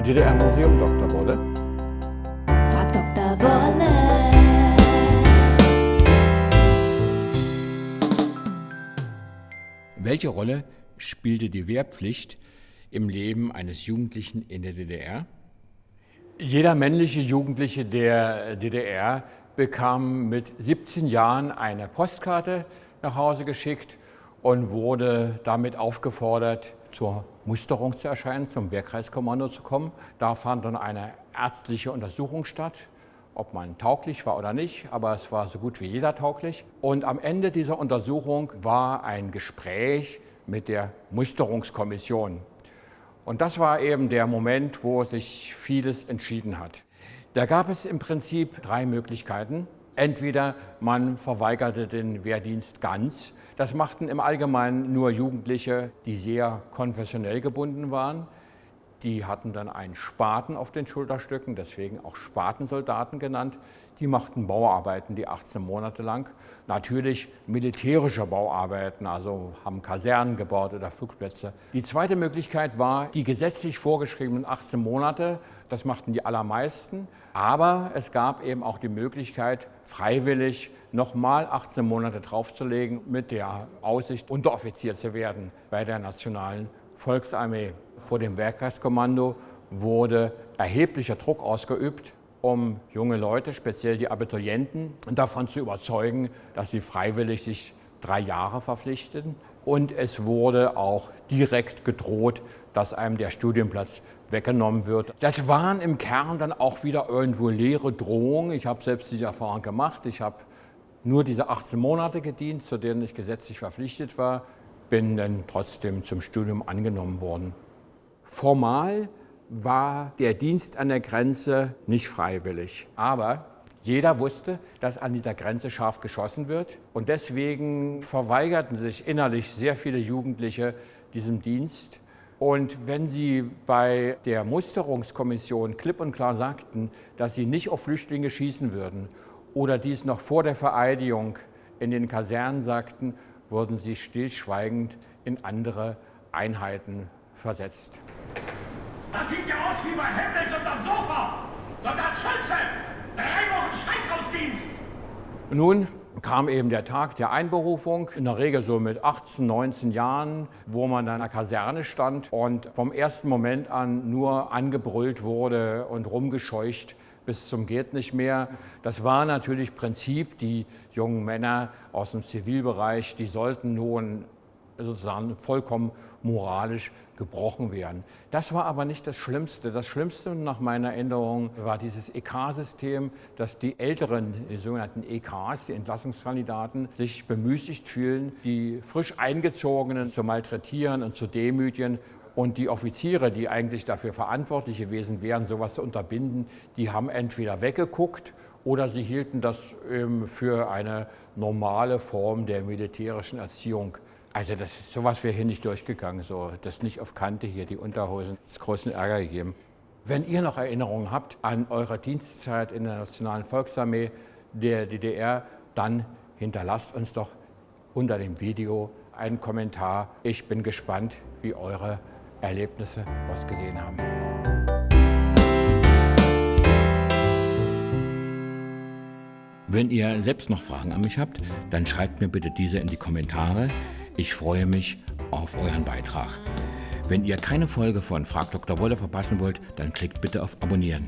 DDR-Museum Dr. Wolle. Frag Dr. Wolle. Welche Rolle spielte die Wehrpflicht im Leben eines Jugendlichen in der DDR? Jeder männliche Jugendliche der DDR bekam mit 17 Jahren eine Postkarte nach Hause geschickt und wurde damit aufgefordert, zur Musterung zu erscheinen, zum Wehrkreiskommando zu kommen. Da fand dann eine ärztliche Untersuchung statt, ob man tauglich war oder nicht, aber es war so gut wie jeder tauglich. Und am Ende dieser Untersuchung war ein Gespräch mit der Musterungskommission. Und das war eben der Moment, wo sich vieles entschieden hat. Da gab es im Prinzip 3 Möglichkeiten. Entweder man verweigerte den Wehrdienst ganz. Das machten im Allgemeinen nur Jugendliche, die sehr konfessionell gebunden waren. Die hatten dann einen Spaten auf den Schulterstücken, deswegen auch Spatensoldaten genannt. Die machten Bauarbeiten, die 18 Monate lang. Natürlich militärische Bauarbeiten, also haben Kasernen gebaut oder Flugplätze. Die zweite Möglichkeit war die gesetzlich vorgeschriebenen 18 Monate. Das machten die allermeisten. Aber es gab eben auch die Möglichkeit, freiwillig nochmal 18 Monate draufzulegen mit der Aussicht, Unteroffizier zu werden bei der Nationalen Volksarmee. Vor dem Wehrkreiskommando wurde erheblicher Druck ausgeübt, um junge Leute, speziell die Abiturienten, davon zu überzeugen, dass sie freiwillig sich 3 Jahre verpflichteten. Und es wurde auch direkt gedroht, dass einem der Studienplatz weggenommen wird. Das waren im Kern dann auch wieder irgendwo leere Drohungen. Ich habe selbst diese Erfahrung gemacht. Ich habe nur diese 18 Monate gedient, zu denen ich gesetzlich verpflichtet war, bin dann trotzdem zum Studium angenommen worden. Formal war der Dienst an der Grenze nicht freiwillig, aber jeder wusste, dass an dieser Grenze scharf geschossen wird und deswegen verweigerten sich innerlich sehr viele Jugendliche diesem Dienst. Und wenn sie bei der Musterungskommission klipp und klar sagten, dass sie nicht auf Flüchtlinge schießen würden oder dies noch vor der Vereidigung in den Kasernen sagten, wurden sie stillschweigend in andere Einheiten versetzt. Das sieht ja aus wie bei Hemmels unterm Sofa. Soldat Schulze, 3 Wochen Scheißhausdienst. Nun kam eben der Tag der Einberufung, in der Regel so mit 18, 19 Jahren, wo man dann in der Kaserne stand und vom ersten Moment an nur angebrüllt wurde und rumgescheucht bis zum geht nicht mehr. Das war natürlich Prinzip. Die jungen Männer aus dem Zivilbereich, die sollten nun sozusagen vollkommen moralisch gebrochen werden. Das war aber nicht das Schlimmste. Das Schlimmste nach meiner Erinnerung war dieses EK-System, dass die Älteren, die sogenannten EKs, die Entlassungskandidaten, sich bemüßigt fühlen, die frisch Eingezogenen zu malträtieren und zu demütigen. Und die Offiziere, die eigentlich dafür verantwortlich gewesen wären, sowas zu unterbinden, die haben entweder weggeguckt oder sie hielten das für eine normale Form der militärischen Erziehung. Also sowas wäre hier nicht durchgegangen, so das nicht auf Kante hier, die Unterhosen, das großen Ärger gegeben. Wenn ihr noch Erinnerungen habt an eure Dienstzeit in der Nationalen Volksarmee der DDR, dann hinterlasst uns doch unter dem Video einen Kommentar. Ich bin gespannt, wie eure Erlebnisse ausgesehen haben. Wenn ihr selbst noch Fragen an mich habt, dann schreibt mir bitte diese in die Kommentare. Ich freue mich auf euren Beitrag. Wenn ihr keine Folge von Frag Dr. Wolle verpassen wollt, dann klickt bitte auf Abonnieren.